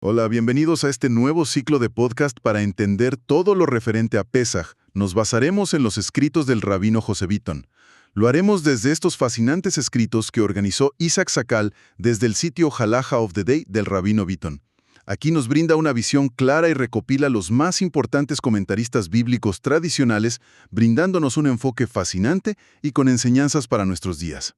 Hola, bienvenidos a este nuevo ciclo de podcast para entender todo lo referente a Pesaj. Nos basaremos en los escritos del rabino José Bitton. Lo haremos desde estos fascinantes escritos que organizó Isaac Sakal desde el sitio Halacha of the Day del rabino Bitton. Aquí nos brinda una visión clara y recopila los más importantes comentaristas bíblicos tradicionales, brindándonos un enfoque fascinante y con enseñanzas para nuestros días.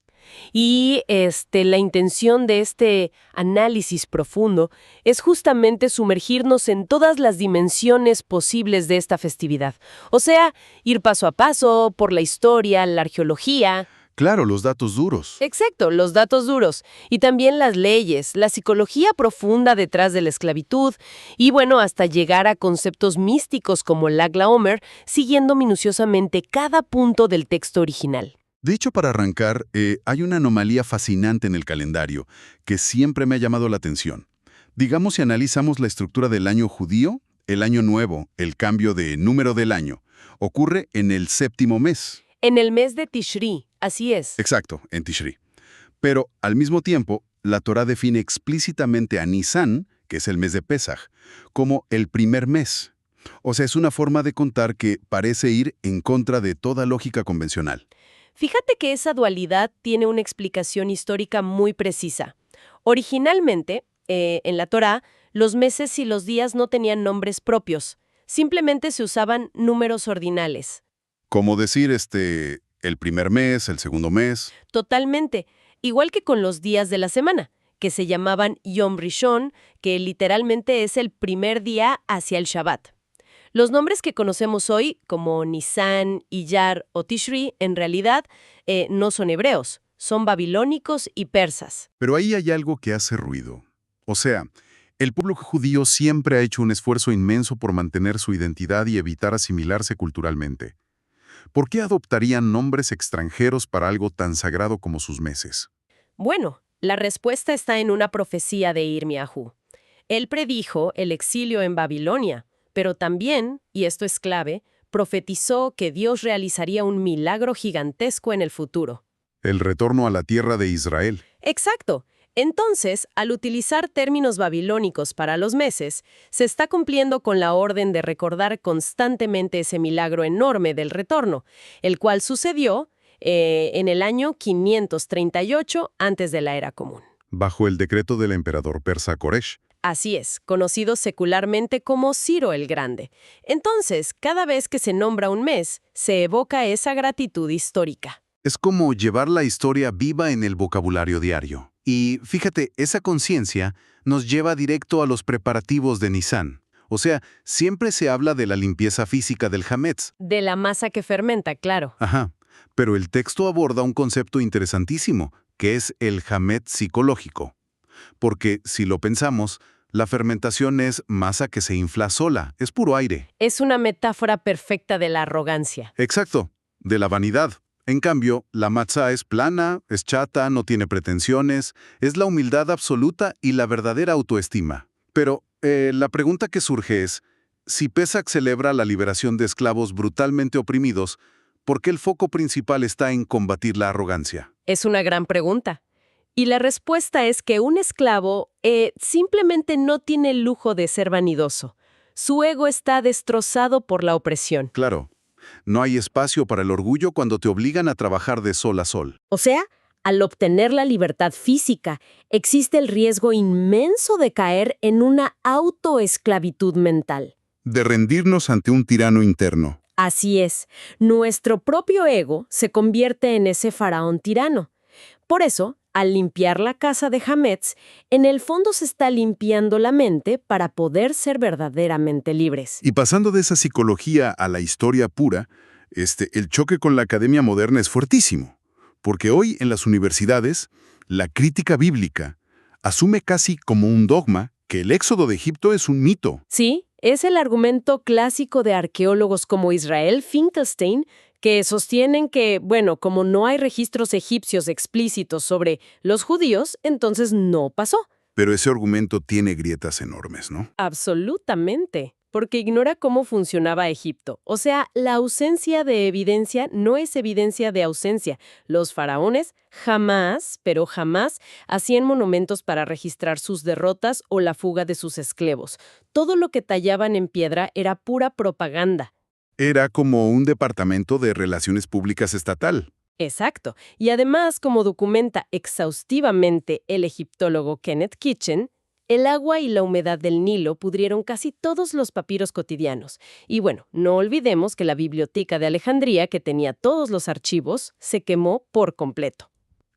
Y la intención de este análisis profundo es justamente sumergirnos en todas las dimensiones posibles de esta festividad. O sea, ir paso a paso por la historia, la arqueología. Claro, los datos duros. Exacto, los datos duros. Y también las leyes, la psicología profunda detrás de la esclavitud. Y bueno, hasta llegar a conceptos místicos como el Lag Omer, siguiendo minuciosamente cada punto del texto original. De hecho, para arrancar, hay una anomalía fascinante en el calendario que siempre me ha llamado la atención. Digamos si analizamos la estructura del año judío, el año nuevo, el cambio de número del año, ocurre en el séptimo mes. En el mes de Tishri, así es. Exacto, en Tishri. Pero, al mismo tiempo, la Torá define explícitamente a Nisan, que es el mes de Pesaj, como el primer mes. O sea, es una forma de contar que parece ir en contra de toda lógica convencional. Fíjate que esa dualidad tiene una explicación histórica muy precisa. Originalmente, en la Torá, los meses y los días no tenían nombres propios, simplemente se usaban números ordinales. Como decir, el primer mes, el segundo mes. Totalmente, igual que con los días de la semana, que se llamaban Yom Rishon, que literalmente es el primer día hacia el Shabbat. Los nombres que conocemos hoy, como Nisan, Iyar o Tishri, en realidad no son hebreos, son babilónicos y persas. Pero ahí hay algo que hace ruido. O sea, el pueblo judío siempre ha hecho un esfuerzo inmenso por mantener su identidad y evitar asimilarse culturalmente. ¿Por qué adoptarían nombres extranjeros para algo tan sagrado como sus meses? Bueno, la respuesta está en una profecía de Irmiahu. Él predijo el exilio en Babilonia, pero también, y esto es clave, profetizó que Dios realizaría un milagro gigantesco en el futuro. El retorno a la tierra de Israel. Exacto. Entonces, al utilizar términos babilónicos para los meses, se está cumpliendo con la orden de recordar constantemente ese milagro enorme del retorno, el cual sucedió en el año 538 antes de la Era Común. Bajo el decreto del emperador persa Koresh. Así es, conocido secularmente como Ciro el Grande. Entonces, cada vez que se nombra un mes, se evoca esa gratitud histórica. Es como llevar la historia viva en el vocabulario diario. Y fíjate, esa conciencia nos lleva directo a los preparativos de Nisan. O sea, siempre se habla de la limpieza física del hametz. De la masa que fermenta, claro. Ajá. Pero el texto aborda un concepto interesantísimo, que es el hametz psicológico. Porque, si lo pensamos, la fermentación es masa que se infla sola, es puro aire. Es una metáfora perfecta de la arrogancia. Exacto, de la vanidad. En cambio, la matzá es plana, es chata, no tiene pretensiones, es la humildad absoluta y la verdadera autoestima. Pero la pregunta que surge es, si Pesach celebra la liberación de esclavos brutalmente oprimidos, ¿por qué el foco principal está en combatir la arrogancia? Es una gran pregunta. Y la respuesta es que un esclavo simplemente no tiene el lujo de ser vanidoso. Su ego está destrozado por la opresión. Claro, no hay espacio para el orgullo cuando te obligan a trabajar de sol a sol. O sea, al obtener la libertad física, existe el riesgo inmenso de caer en una autoesclavitud mental. De rendirnos ante un tirano interno. Así es, nuestro propio ego se convierte en ese faraón tirano. Por eso, al limpiar la casa de hametz, en el fondo se está limpiando la mente para poder ser verdaderamente libres. Y pasando de esa psicología a la historia pura, el choque con la academia moderna es fuertísimo. Porque hoy en las universidades, la crítica bíblica asume casi como un dogma que el éxodo de Egipto es un mito. Sí, es el argumento clásico de arqueólogos como Israel Finkelstein, que sostienen que, bueno, como no hay registros egipcios explícitos sobre los judíos, entonces no pasó. Pero ese argumento tiene grietas enormes, ¿no? Absolutamente. porque ignora cómo funcionaba Egipto. O sea, la ausencia de evidencia no es evidencia de ausencia. Los faraones jamás, pero jamás, hacían monumentos para registrar sus derrotas o la fuga de sus esclavos. Todo lo que tallaban en piedra era pura propaganda. Era como un departamento de relaciones públicas estatal. Exacto. Y además, como documenta exhaustivamente el egiptólogo Kenneth Kitchen, el agua y la humedad del Nilo pudrieron casi todos los papiros cotidianos. Y bueno, no olvidemos que la biblioteca de Alejandría, que tenía todos los archivos, se quemó por completo.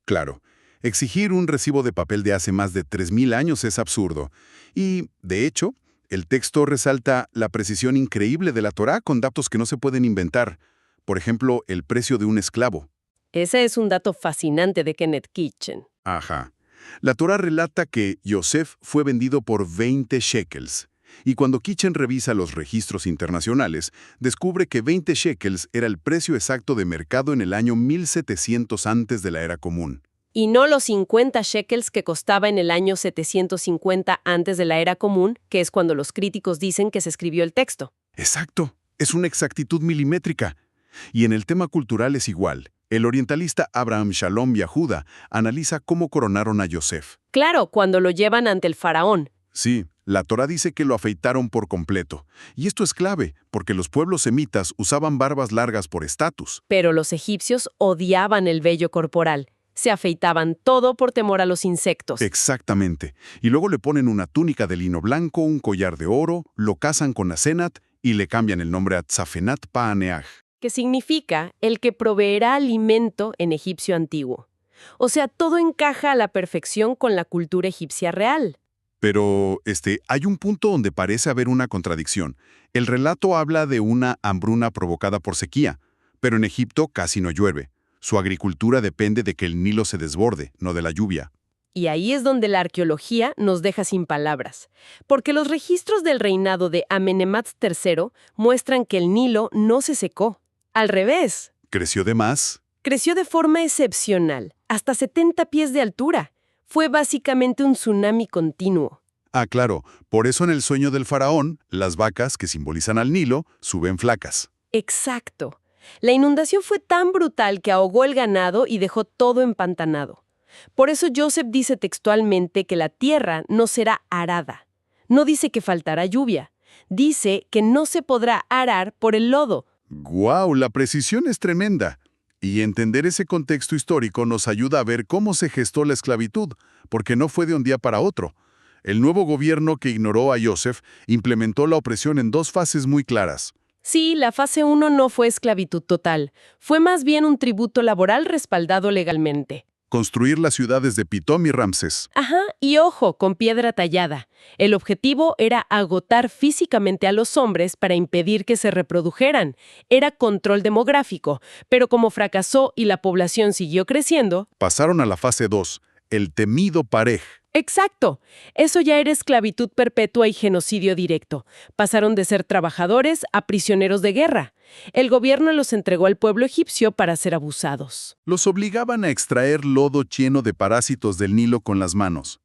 Claro, exigir un recibo de papel de hace más de 3000 años es absurdo. Y, de hecho, el texto resalta la precisión increíble de la Torá con datos que no se pueden inventar. Por ejemplo, el precio de un esclavo. Ese es un dato fascinante de Kenneth Kitchen. Ajá. La Torá relata que Yosef fue vendido por 20 shekels. Y cuando Kitchen revisa los registros internacionales, descubre que 20 shekels era el precio exacto de mercado en el año 1700 antes de la Era Común. Y no los 50 shekels que costaba en el año 750 antes de la Era Común, que es cuando los críticos dicen que se escribió el texto. Exacto. Es una exactitud milimétrica. Y en el tema cultural es igual. El orientalista Abraham Shalom Yahuda analiza cómo coronaron a Yosef. Claro, cuando lo llevan ante el faraón. Sí, la Torá dice que lo afeitaron por completo. Y esto es clave, porque los pueblos semitas usaban barbas largas por estatus. Pero los egipcios odiaban el vello corporal. Se afeitaban todo por temor a los insectos. Exactamente. Y luego le ponen una túnica de lino blanco, un collar de oro, lo casan con Asenat y le cambian el nombre a Tzafenat Paaneaj. Que significa el que proveerá alimento en egipcio antiguo. O sea, todo encaja a la perfección con la cultura egipcia real. Pero, hay un punto donde parece haber una contradicción. El relato habla de una hambruna provocada por sequía, pero en Egipto casi no llueve. Su agricultura depende de que el Nilo se desborde, no de la lluvia. Y ahí es donde la arqueología nos deja sin palabras. Porque los registros del reinado de Amenemhat III muestran que el Nilo no se secó. Al revés. ¿Creció de más? Creció de forma excepcional, hasta 70 pies de altura. Fue básicamente un tsunami continuo. Ah, claro. Por eso en el sueño del faraón, las vacas, que simbolizan al Nilo, suben flacas. Exacto. La inundación fue tan brutal que ahogó el ganado y dejó todo empantanado. Por eso Joseph dice textualmente que la tierra no será arada. No dice que faltará lluvia. Dice que no se podrá arar por el lodo. ¡Guau! La precisión es tremenda. Y entender ese contexto histórico nos ayuda a ver cómo se gestó la esclavitud, porque no fue de un día para otro. El nuevo gobierno que ignoró a Joseph implementó la opresión en dos fases muy claras. Sí, la fase 1 no fue esclavitud total. Fue más bien un tributo laboral respaldado legalmente. Construir las ciudades de Pitom y Ramsés. Ajá, y ojo, con piedra tallada. El objetivo era agotar físicamente a los hombres para impedir que se reprodujeran. Era control demográfico, pero como fracasó y la población siguió creciendo... Pasaron a la fase 2, el temido Parej. ¡Exacto! Eso ya era esclavitud perpetua y genocidio directo. Pasaron de ser trabajadores a prisioneros de guerra. El gobierno los entregó al pueblo egipcio para ser abusados. Los obligaban a extraer lodo lleno de parásitos del Nilo con las manos.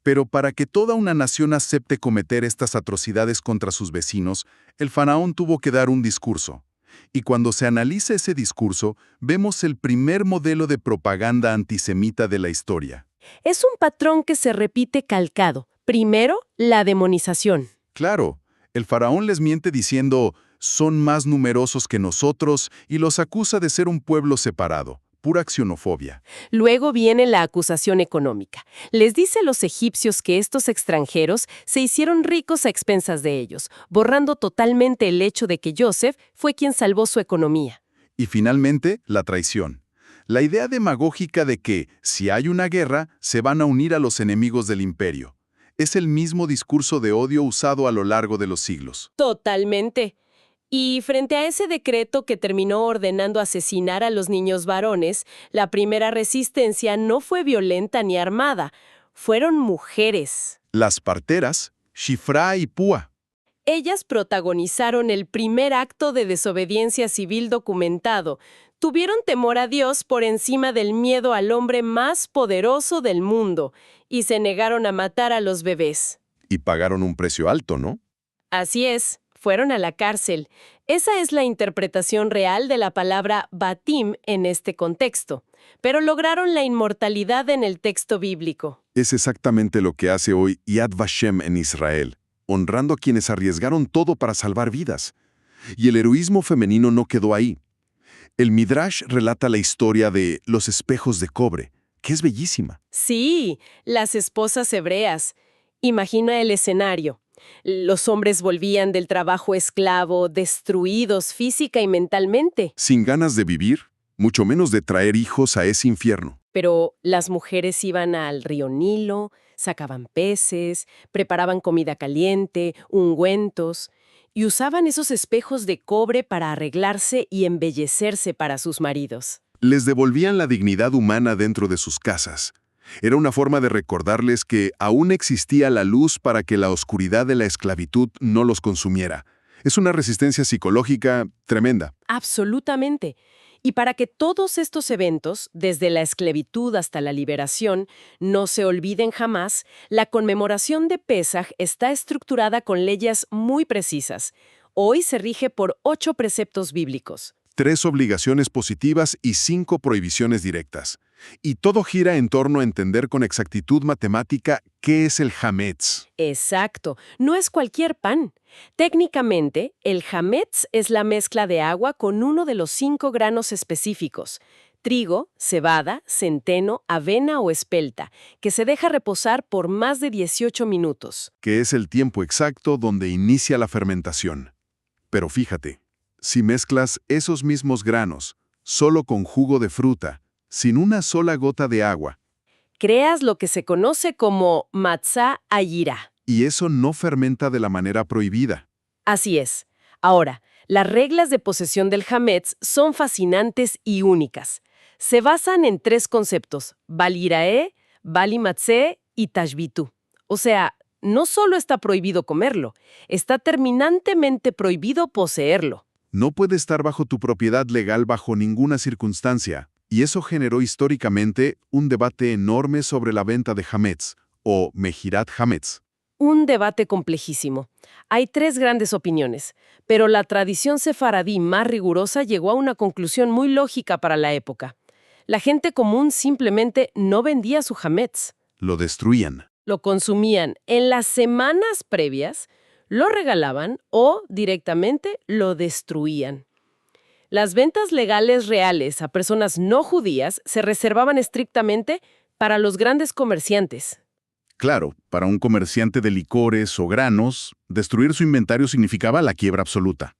Pero para que toda una nación acepte cometer estas atrocidades contra sus vecinos, el faraón tuvo que dar un discurso. Y cuando se analiza ese discurso, vemos el primer modelo de propaganda antisemita de la historia. Es un patrón que se repite calcado. Primero, la demonización. Claro, el faraón les miente diciendo, son más numerosos que nosotros y los acusa de ser un pueblo separado. Pura xenofobia. Luego viene la acusación económica. Les dice a los egipcios que estos extranjeros se hicieron ricos a expensas de ellos, borrando totalmente el hecho de que Joseph fue quien salvó su economía. Y finalmente, la traición. La idea demagógica de que, si hay una guerra, se van a unir a los enemigos del imperio. Es el mismo discurso de odio usado a lo largo de los siglos. Totalmente. Y frente a ese decreto que terminó ordenando asesinar a los niños varones, la primera resistencia no fue violenta ni armada. Fueron mujeres. Las parteras, Shifra y Púa. Ellas protagonizaron el primer acto de desobediencia civil documentado. Tuvieron temor a Dios por encima del miedo al hombre más poderoso del mundo y se negaron a matar a los bebés. Y pagaron un precio alto, ¿no? Así es. fueron a la cárcel. Esa es la interpretación real de la palabra batim en este contexto, pero lograron la inmortalidad en el texto bíblico. Es exactamente lo que hace hoy Yad Vashem en Israel, honrando a quienes arriesgaron todo para salvar vidas. Y el heroísmo femenino no quedó ahí. El Midrash relata la historia de los espejos de cobre, que es bellísima. Sí, las esposas hebreas. Imagina el escenario. Los hombres volvían del trabajo esclavo, destruidos física y mentalmente. Sin ganas de vivir, mucho menos de traer hijos a ese infierno. Pero las mujeres iban al río Nilo, sacaban peces, preparaban comida caliente, ungüentos, y usaban esos espejos de cobre para arreglarse y embellecerse para sus maridos. Les devolvían la dignidad humana dentro de sus casas. Era una forma de recordarles que aún existía la luz para que la oscuridad de la esclavitud no los consumiera. Es una resistencia psicológica tremenda. Absolutamente. Y para que todos estos eventos, desde la esclavitud hasta la liberación, no se olviden jamás, la conmemoración de Pesaj está estructurada con leyes muy precisas. Hoy se rige por 8 preceptos bíblicos. 3 obligaciones positivas y 5 prohibiciones directas. Y todo gira en torno a entender con exactitud matemática qué es el hametz. Exacto, no es cualquier pan. Técnicamente, el hametz es la mezcla de agua con uno de los 5 granos específicos: trigo, cebada, centeno, avena o espelta, que se deja reposar por más de 18 minutos. Que es el tiempo exacto donde inicia la fermentación. Pero fíjate, si mezclas esos mismos granos solo con jugo de fruta, sin una sola gota de agua, Creas lo que se conoce como matzá ayira. y eso no fermenta de la manera prohibida. Así es. Ahora, las reglas de posesión del hametz son fascinantes y únicas. Se basan en 3 conceptos: balirae, balimatzé y tashbitu. O sea, no solo está prohibido comerlo, está terminantemente prohibido poseerlo. No puede estar bajo tu propiedad legal bajo ninguna circunstancia, y eso generó históricamente un debate enorme sobre la venta de hametz, o mejirat hametz. Un debate complejísimo. Hay 3 grandes opiniones, pero la tradición sefaradí más rigurosa llegó a una conclusión muy lógica para la época. La gente común simplemente no vendía su hametz. Lo destruían. Lo consumían en las semanas previas, lo regalaban o directamente lo destruían. Las ventas legales reales a personas no judías se reservaban estrictamente para los grandes comerciantes. Claro, para un comerciante de licores o granos, destruir su inventario significaba la quiebra absoluta.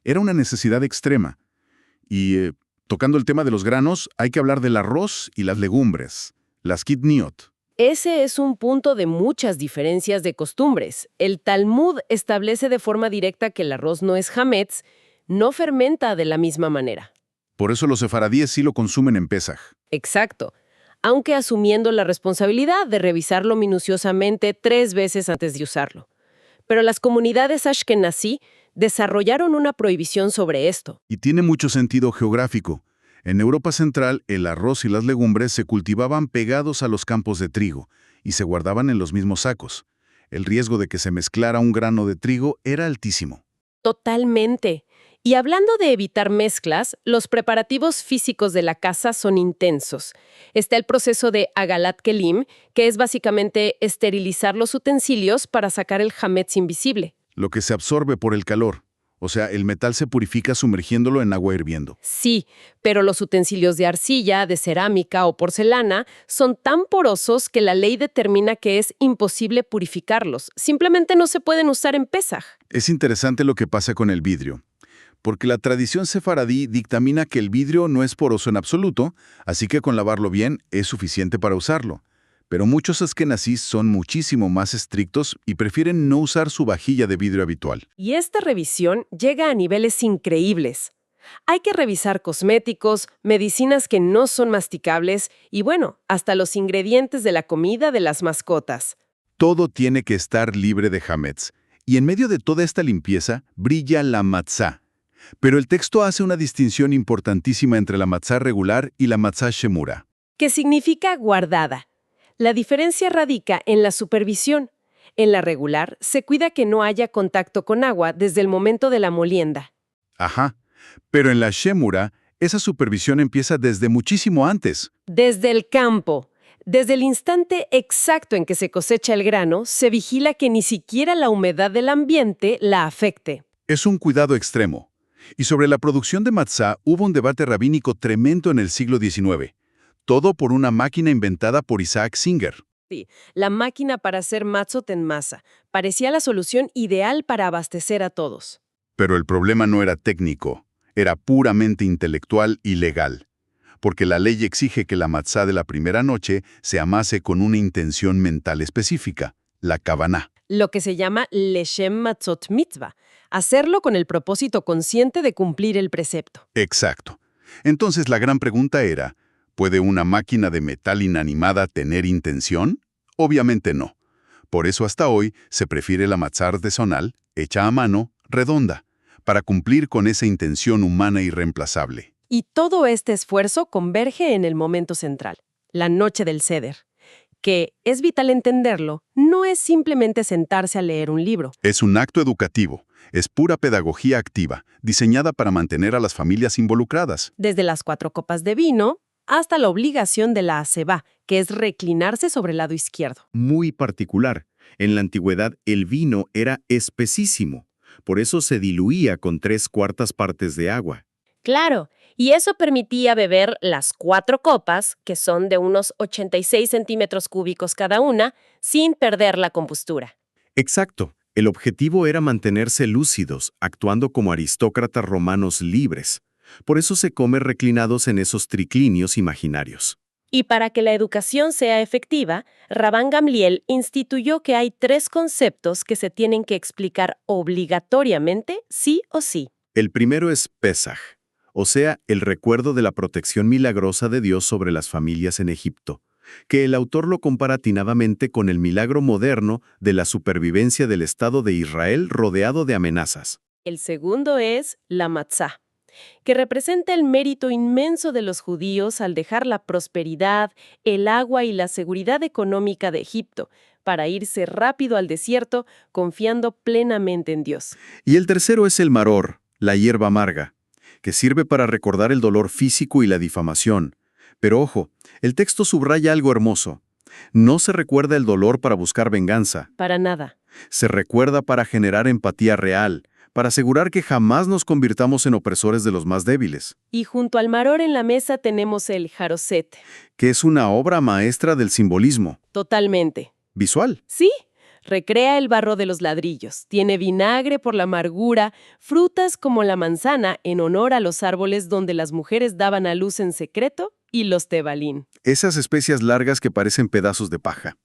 Era una necesidad extrema. Y, tocando el tema de los granos, hay que hablar del arroz y las legumbres, las kitniot. Ese es un punto de muchas diferencias de costumbres. El Talmud establece de forma directa que el arroz no es hametz, no fermenta de la misma manera. Por eso los sefaradíes sí lo consumen en Pesaj. Exacto. Aunque asumiendo la responsabilidad de revisarlo minuciosamente 3 veces antes de usarlo. Pero las comunidades ashkenazí desarrollaron una prohibición sobre esto. Y tiene mucho sentido geográfico. En Europa Central, el arroz y las legumbres se cultivaban pegados a los campos de trigo y se guardaban en los mismos sacos. El riesgo de que se mezclara un grano de trigo era altísimo. Totalmente. Y hablando de evitar mezclas, los preparativos físicos de la casa son intensos. Está el proceso de agalat kelim, que es básicamente esterilizar los utensilios para sacar el hametz invisible. Lo que se absorbe por el calor. O sea, el metal se purifica sumergiéndolo en agua hirviendo. Sí, pero los utensilios de arcilla, de cerámica o porcelana son tan porosos que la ley determina que es imposible purificarlos. Simplemente no se pueden usar en Pesaj. Es interesante lo que pasa con el vidrio, porque la tradición sefaradí dictamina que el vidrio no es poroso en absoluto, así que con lavarlo bien es suficiente para usarlo. Pero muchos askenazís son muchísimo más estrictos y prefieren no usar su vajilla de vidrio habitual. Y esta revisión llega a niveles increíbles. Hay que revisar cosméticos, medicinas que no son masticables y, bueno, hasta los ingredientes de la comida de las mascotas. Todo tiene que estar libre de hametz. Y en medio de toda esta limpieza brilla la matzá. Pero el texto hace una distinción importantísima entre la matzá regular y la matzá shemura. Que significa guardada. La diferencia radica en la supervisión. En la regular, se cuida que no haya contacto con agua desde el momento de la molienda. Ajá. Pero en la Shemura, esa supervisión empieza desde muchísimo antes. Desde el campo. Desde el instante exacto en que se cosecha el grano, se vigila que ni siquiera la humedad del ambiente la afecte. Es un cuidado extremo. Y sobre la producción de matzá hubo un debate rabínico tremendo en el siglo XIX. Todo por una máquina inventada por Isaac Singer. Sí, la máquina para hacer matzot en masa parecía la solución ideal para abastecer a todos. Pero el problema no era técnico, era puramente intelectual y legal. Porque la ley exige que la matzá de la primera noche se amase con una intención mental específica, la kavaná. Lo que se llama leshem matzot mitzvah, hacerlo con el propósito consciente de cumplir el precepto. Exacto. Entonces la gran pregunta era, ¿puede una máquina de metal inanimada tener intención? Obviamente no. Por eso hasta hoy se prefiere la matzá artesanal, hecha a mano, redonda, para cumplir con esa intención humana irreemplazable. Y todo este esfuerzo converge en el momento central, la noche del Seder, que, es vital entenderlo, no es simplemente sentarse a leer un libro. Es un acto educativo, es pura pedagogía activa, diseñada para mantener a las familias involucradas. Desde las 4 copas de vino hasta la obligación de la asebá, que es reclinarse sobre el lado izquierdo. Muy particular. En la antigüedad el vino era espesísimo, por eso se diluía con 3/4 partes de agua. Claro, y eso permitía beber las 4 copas, que son de unos 86 centímetros cúbicos cada una, sin perder la compostura. Exacto. El objetivo era mantenerse lúcidos, actuando como aristócratas romanos libres. Por eso se come reclinados en esos triclinios imaginarios. Y para que la educación sea efectiva, Rabán Gamliel instituyó que hay 3 conceptos que se tienen que explicar obligatoriamente, sí o sí. El primero es Pesaj, o sea, el recuerdo de la protección milagrosa de Dios sobre las familias en Egipto, que el autor lo compara atinadamente con el milagro moderno de la supervivencia del Estado de Israel rodeado de amenazas. El segundo es la matzá, que representa el mérito inmenso de los judíos al dejar la prosperidad, el agua y la seguridad económica de Egipto para irse rápido al desierto confiando plenamente en Dios. Y el tercero es el maror, la hierba amarga, que sirve para recordar el dolor físico y la difamación. Pero ojo, el texto subraya algo hermoso. No se recuerda el dolor para buscar venganza. Para nada. Se recuerda para generar empatía real, para asegurar que jamás nos convirtamos en opresores de los más débiles. Y junto al maror en la mesa tenemos el jaroset. Que es una obra maestra del simbolismo. Totalmente. Visual. Sí. Recrea el barro de los ladrillos, tiene vinagre por la amargura, frutas como la manzana en honor a los árboles donde las mujeres daban a luz en secreto y los tebalín. Esas especias largas que parecen pedazos de paja.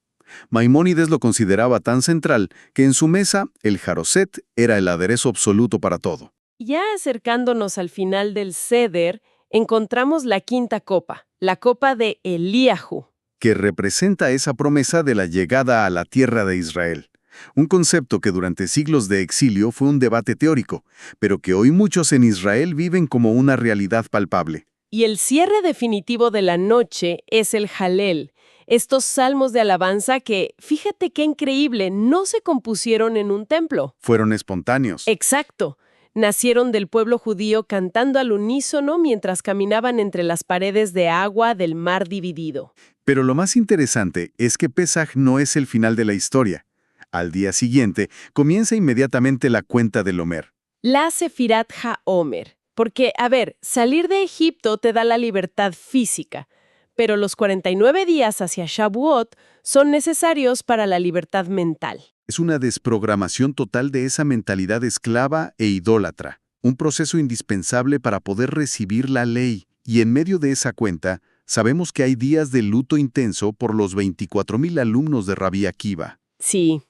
Maimónides lo consideraba tan central que en su mesa el jaroset era el aderezo absoluto para todo. Ya acercándonos al final del Seder, encontramos la quinta copa, la copa de Eliahu, que representa esa promesa de la llegada a la tierra de Israel. Un concepto que durante siglos de exilio fue un debate teórico, pero que hoy muchos en Israel viven como una realidad palpable. Y el cierre definitivo de la noche es el Halel, estos salmos de alabanza que, fíjate qué increíble, no se compusieron en un templo. Fueron espontáneos. Exacto. Nacieron del pueblo judío cantando al unísono mientras caminaban entre las paredes de agua del mar dividido. Pero lo más interesante es que Pesaj no es el final de la historia. Al día siguiente, comienza inmediatamente la cuenta del Omer. La Sefirat HaOmer. Porque, a ver, salir de Egipto te da la libertad física, pero los 49 días hacia Shavuot son necesarios para la libertad mental. Es una desprogramación total de esa mentalidad esclava e idólatra, un proceso indispensable para poder recibir la ley, y en medio de esa cuenta, sabemos que hay días de luto intenso por los 24,000 alumnos de Rabí Akiva. Sí,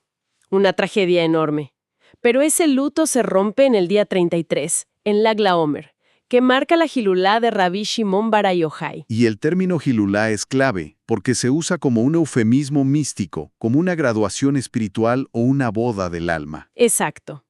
una tragedia enorme. Pero ese luto se rompe en el día 33, en Lag LaOmer, que marca la Hilulá de Rabí Shimon bar Yochai. Y el término Hilulá es clave, porque se usa como un eufemismo místico, como una graduación espiritual o una boda del alma. Exacto.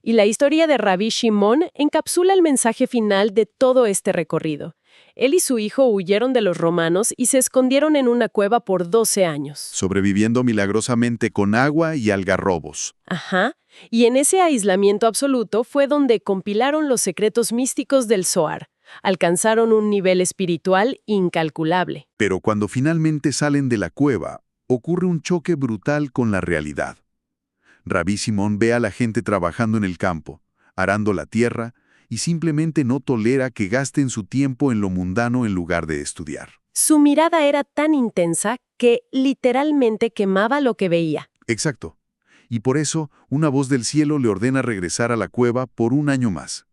Y la historia de Rabí Shimon encapsula el mensaje final de todo este recorrido. Él y su hijo huyeron de los romanos y se escondieron en una cueva por 12 años. Sobreviviendo milagrosamente con agua y algarrobos. Ajá. Y en ese aislamiento absoluto fue donde compilaron los secretos místicos del Zohar. Alcanzaron un nivel espiritual incalculable. Pero cuando finalmente salen de la cueva, ocurre un choque brutal con la realidad. Rabí Simón ve a la gente trabajando en el campo, arando la tierra, y simplemente no tolera que gasten su tiempo en lo mundano en lugar de estudiar. Su mirada era tan intensa que literalmente quemaba lo que veía. Exacto. Y por eso, una voz del cielo le ordena regresar a la cueva por un año más.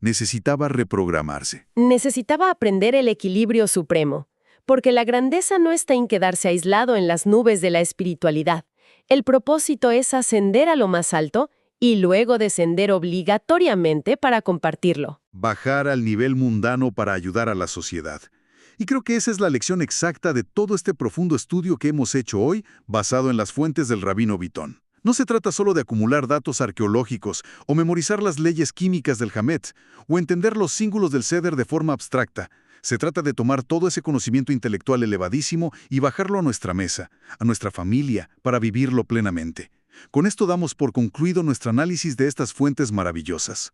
Necesitaba reprogramarse. Necesitaba aprender el equilibrio supremo, porque la grandeza no está en quedarse aislado en las nubes de la espiritualidad. El propósito es ascender a lo más alto y luego descender obligatoriamente para compartirlo. Bajar al nivel mundano para ayudar a la sociedad. Y creo que esa es la lección exacta de todo este profundo estudio que hemos hecho hoy, basado en las fuentes del Rabino Bitton. No se trata solo de acumular datos arqueológicos o memorizar las leyes químicas del Hametz o entender los símbolos del Seder de forma abstracta. Se trata de tomar todo ese conocimiento intelectual elevadísimo y bajarlo a nuestra mesa, a nuestra familia, para vivirlo plenamente. Con esto damos por concluido nuestro análisis de estas fuentes maravillosas.